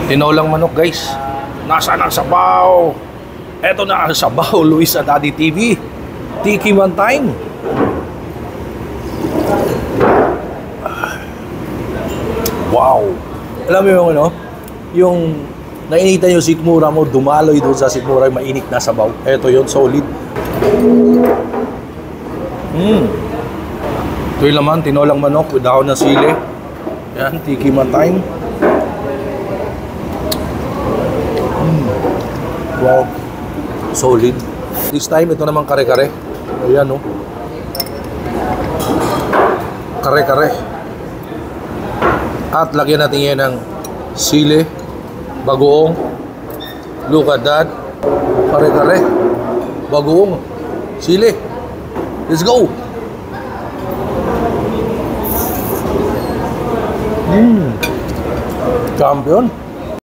Tinolang manok, guys. Nasaan ang sabaw? Eto na ang sabaw, Luis sa Daddy TV. Tiki one time. Wow. Alam mo yung ano? Yung nainitan yung sikmura mo, dumaloy doon sa sikmura, yung mainit na sabaw. Eto yun, solid. Ito yung laman, tinolang manok with dahon na sili. Yan, tiki one time. Wow, solid. This time, ito naman kare-kare. Ayan, no? Kare-kare. At lagyan natin yan ng sili, bagoong. Look at that. Kare-kare. Bagoong. Sili. Let's go! Champion.